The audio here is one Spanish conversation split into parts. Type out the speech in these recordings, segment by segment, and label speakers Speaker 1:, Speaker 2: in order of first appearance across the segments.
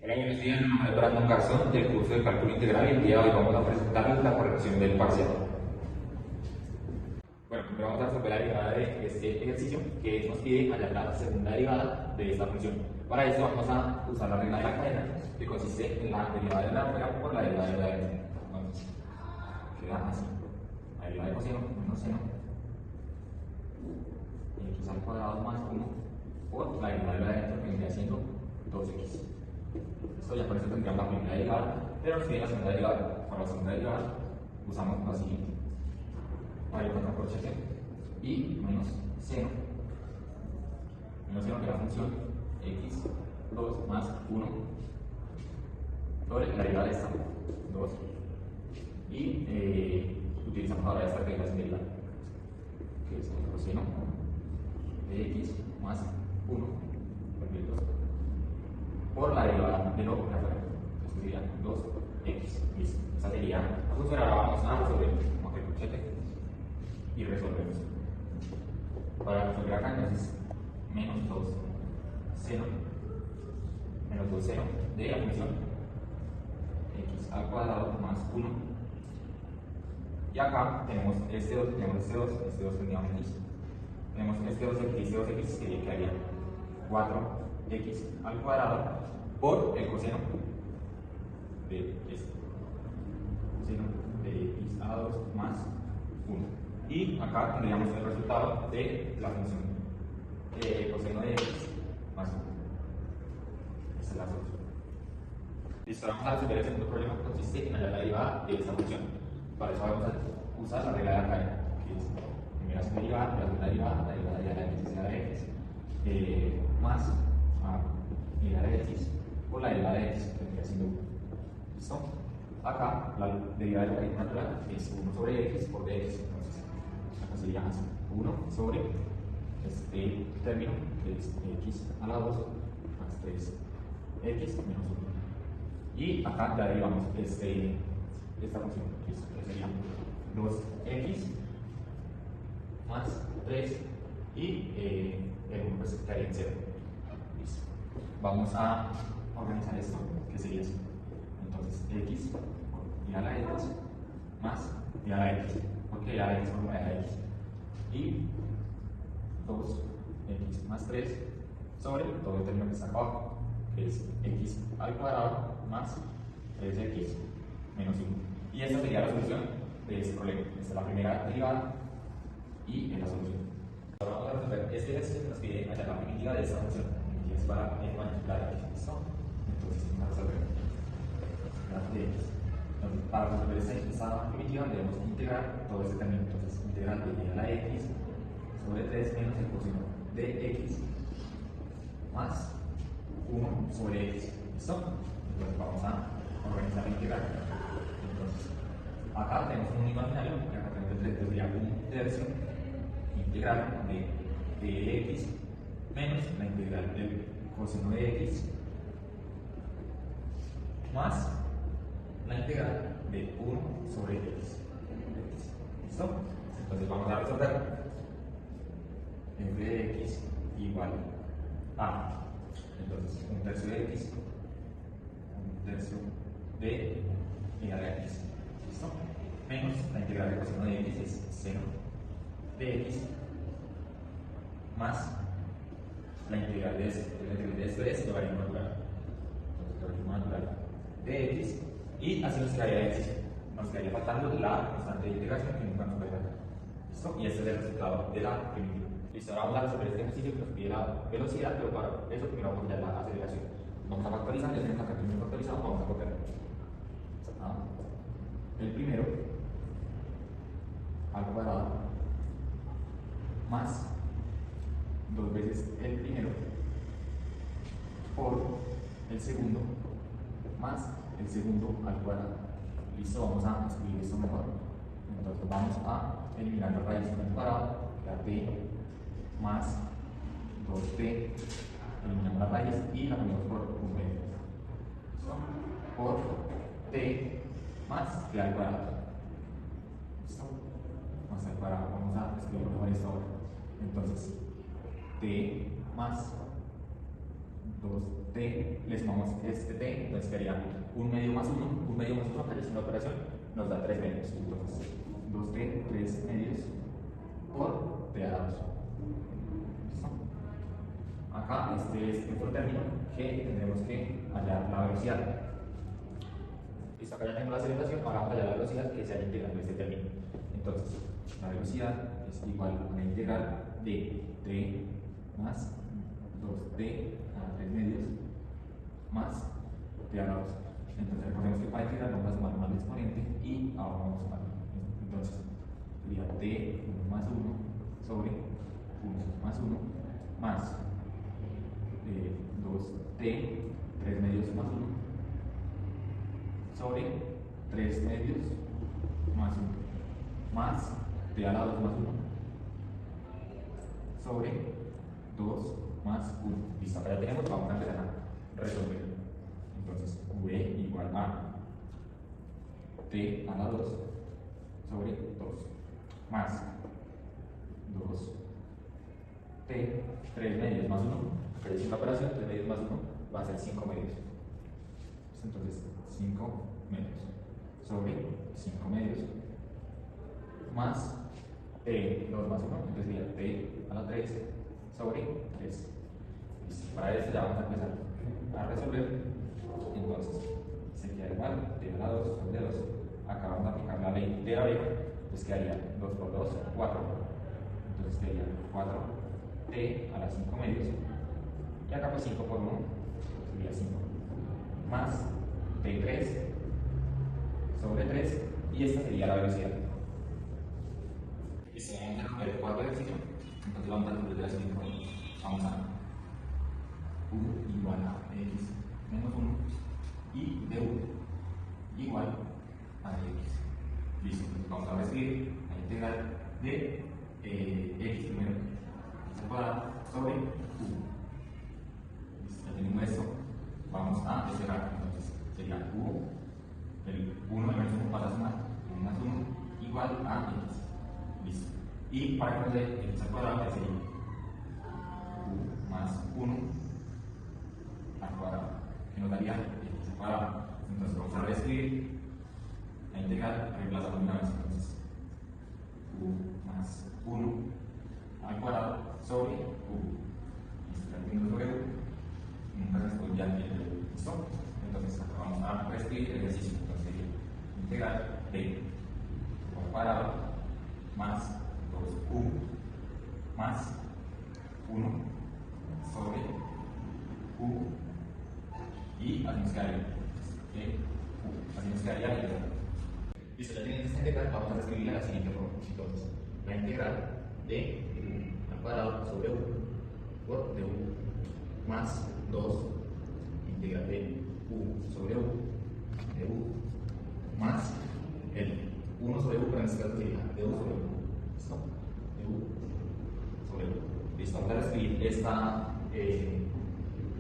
Speaker 1: Hola, buenos días. Mi nombre es Brandon Garzón del curso de Cálculo Integral y el día de hoy vamos a presentarles la corrección del parcial. Bueno, primero vamos a resolver la derivada de este ejercicio que nos pide hallar la segunda derivada de esta función. Para eso vamos a usar la regla de la cadena que consiste en la derivada de la primera por la derivada de la n. Entonces, queda así. La derivada de coseno menos seno x al cuadrado más 1 por la derivada de la dentro que vendría siendo 2x. Esto ya por eso tendríamos la primera derivada, pero nos pide la segunda derivada. Para la segunda derivada usamos la siguiente: mayor contra corchete y menos seno de la función x2 más 1 sobre la derivada de esta 2 y utilizamos ahora esta regla sin derivada, que es el coseno de x más 1 por la derivada de lo que afuera. Entonces sería 2x. Listo. Esa sería la función. Ahora vamos a resolver como que corchete y resolvemos. Para resolver acá, entonces, menos 2 seno de la función x al cuadrado más 1. Y acá tenemos este 2, este 2 tendría un x. Tenemos este 2x que quedaría 4x al cuadrado por el coseno de este. Coseno de x a la 2 más 1. Y acá tendríamos el resultado de la función coseno de x más 1. Esa es la solución. Listo, vamos a resolver el segundo problema que consiste en hallar la derivada de esta función. Para eso vamos a usar la regla de la cadena, que es primera segunda derivada, la segunda derivada, la derivada de la x es la de x, más la de x por la derivada de x, que vendría siendo 1. ¿Listo? Acá la derivada de la raíz natural es 1 sobre x por dx. Entonces, acá sería así: 1 sobre este término, que es x a la 2 más 3x menos 1. Y acá ya derivamos esta función, que sería 2x más 3 y el 1 pues quedaría en 0. Listo. Vamos a organizar esto, que sería así. Entonces, x y a la x más y a la x, porque a la x por la de la x, y 2x más 3 sobre todo el término que está acá abajo, que es x al cuadrado más 3x menos 1. Y esta sería la solución de este problema. Esta es la primera derivada y es la solución. Ahora vamos a resolver este ejercicio que nos pide hallar la primitiva de esta función, que es para manipular x. ¿Listo? Entonces vamos a resolver la de x. Entonces, para resolver esta primitiva debemos integrar todo este término. Entonces, integral de la x sobre 3 menos el coseno de x más 1 sobre x. ¿Listo? Entonces vamos a organizar la integral. Entonces, acá tenemos un imaginario, que acá tenemos sería 1/3 integral de x menos la integral del coseno de x más la integral de 1 sobre x. ¿Listo? Entonces vamos a resolver. F de x igual a, entonces, 1/3 de x, 1/3 de a la x. ¿Listo? Menos la integral de coseno de x es seno de x más la integral de esto. La integral de esto es logaritmo natural. Entonces, logaritmo natural de x, y así nos quedaría x. Nos quedaría faltando la constante de integración que nunca nos puede dar. ¿Listo? Y este es el resultado de la primitiva. Listo, ahora vamos a resolver este ejercicio que nos pide la velocidad, pero para eso primero vamos a hallar la aceleración. Vamos a factorizar, ya tenemos acá el primero factorizado, vamos a copiar el primero al cuadrado más 2 veces el primero por el segundo más el segundo al cuadrado. Listo, vamos a escribir esto mejor. Entonces vamos a eliminar la raíz al cuadrado, la t más 2t, eliminamos la raíz y la ponemos por 1 medio. ¿Listo? Por t más t al cuadrado. ¿Listo? Más al cuadrado. Vamos a escribir mejor esto ahora. Entonces, t más 2t, le sumamos este t, entonces quedaría 1 medio más 1 que es una operación, nos da 3 medios. Entonces, 2t, 3 medios por t a la 2. ¿Listo? Acá, este es otro término que tendremos que hallar la velocidad. Listo, acá ya tengo la aceleración, ahora vamos a hallar la velocidad que se haya integrado en este término. Entonces, la velocidad es igual a la integral de t más 2t a 3 medios más t a la 2. Entonces recordemos que para integrar vamos a sumar mal exponente y ahora vamos a sumar. Entonces sería t 1 más 1 sobre 1 más 1 más 2t 3 medios más 1 sobre 3 medios más 1 más t a la 2 más 1 sobre 2 más 1. Listo, acá ya tenemos, vamos a empezar a resolver. Entonces, v igual a t a la 2 sobre 2 más 2t 3 medios más 1. Acá ya es una operación, 3 medios más 1 va a ser 5 medios. Entonces, 5 medios sobre 5 medios más t 2 más 1, entonces sería t a la 3 sobre 3. Listo. Para esto ya vamos a empezar a resolver. Entonces, se queda igual, t a la 2 sobre 2. Acá vamos a aplicar la ley de la oreja, pues quedaría 2 por 2, 4. Entonces quedaría 4t a la 5 medios. Y acá pues 5 por 1, sería 5. Más t3 sobre 3. Y esta sería la velocidad. Listo, vamos a ver el cuarto ejercicio. Entonces vamos a resolver de la siguiente forma. Vamos a u igual a x menos 1 y de u igual a x. Listo, entonces vamos a reescribir la integral de x primero al cuadrado sobre u. Listo, ya tenemos esto. Vamos a despejar. Entonces sería u, el 1 menos 1 pasa a sumar, 1 más 1 igual a x. Listo. Y para que nos dé x al cuadrado, sería u más 1 al cuadrado, que nos daría x al cuadrado. Entonces vamos a reescribir la integral, reemplazando una vez. Entonces, u más 1 al cuadrado sobre u. Listo, ya tenemos sobre u. Nunca se responde ya el u. ¿Listo? Entonces vamos a reescribir el ejercicio. Entonces sería integral de u al cuadrado más 2u más 1 sobre u y así nos quedaría así nos quedaría. Listo, ya teniendo esta integral, vamos a reescribirla de la siguiente forma. Entonces, la integral de u al cuadrado sobre u por du más 2 integral de u sobre u de u más el 1 sobre u, pero en este caso sería de u sobre u. ¿Listo? De u sobre u. Listo, vamos a reescribir esta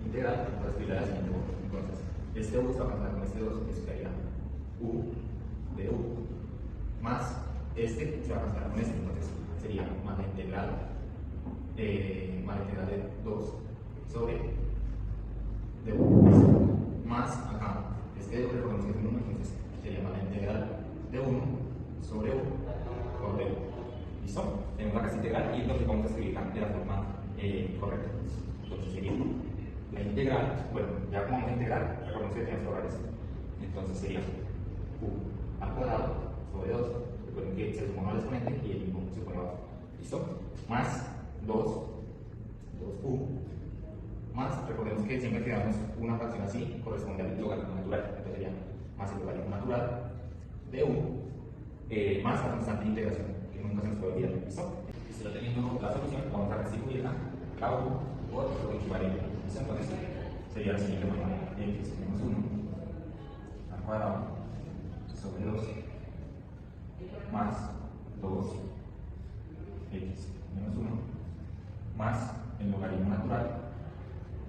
Speaker 1: integral, vamos a escribirla de la siguiente forma. Entonces, este u está pasando con este 2, eso quedaría u de u más este se va a pasar con este, entonces sería más la integral de 2 sobre de u. ¿Listo? Más acá, este de u recordemos que es un 1, entonces sería más la integral de 1 sobre u por de u. ¿Listo? Tenemos la casa integral y entonces vamos a escribirla de la forma correcta. Entonces sería la integral, bueno, ya como vamos a integrar, recordemos que tenemos que ahorrar esto. Entonces sería u al cuadrado sobre 2, recuerden que se suma al exponente y el mismo se pone abajo. ¿Listo? Más 2u, más, recordemos que siempre que damos una fracción así, corresponde al logaritmo natural. Entonces sería más el logaritmo natural de u más la constante de integración, que nunca se nos puede olvidar. ¿Listo? Y ya teniendo la solución, vamos a restituirla a u por lo equivalente. ¿Listo? Entonces sería la siguiente forma: x menos 1 al cuadrado sobre 2 más 2x menos 1 más el logaritmo natural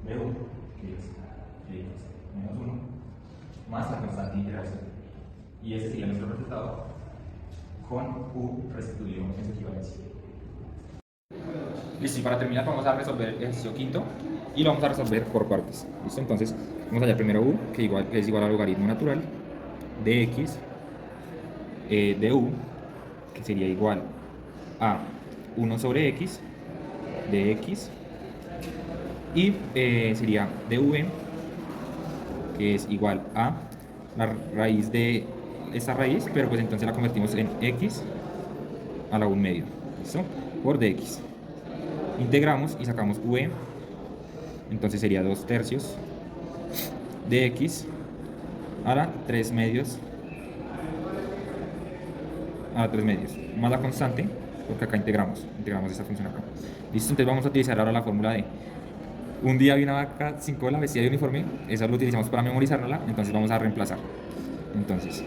Speaker 1: de u, que es x menos 1 más la constante de integración. Y ese sería nuestro resultado con u restituido en su equivalencia. Listo, y para terminar vamos a resolver el ejercicio quinto. y lo vamos a resolver por partes. ¿Listo? Entonces, vamos allá primero u, que es igual al logaritmo natural de x de u, que sería igual a 1 sobre x de x, y sería dv, que es igual a la raíz de esta raíz, pero pues entonces la convertimos en x a la 1 medio, ¿listo? Por dx. Integramos y sacamos v, entonces sería 2 tercios de x a la 3 medios, más la constante, porque acá integramos esta función acá. Listo, entonces vamos a utilizar ahora la fórmula de un día había una vaca sin cola vestida de uniforme. Esa lo utilizamos para memorizarla, entonces vamos a reemplazar. Entonces,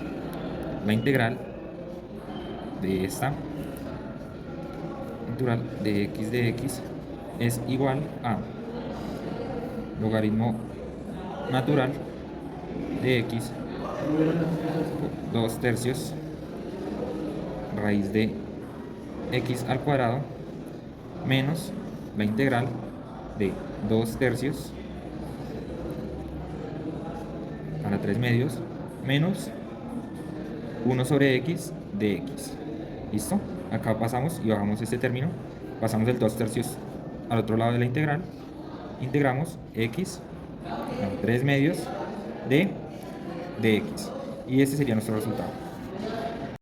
Speaker 1: la integral de esta natural de x es igual a logaritmo natural de x 2 tercios raíz de x al cuadrado menos la integral de 2 tercios a la 3 medios menos 1 sobre x de x. ¿Listo? Acá pasamos y bajamos este término, pasamos el 2 tercios al otro lado de la integral, integramos x a 3 medios de x, y este sería nuestro resultado.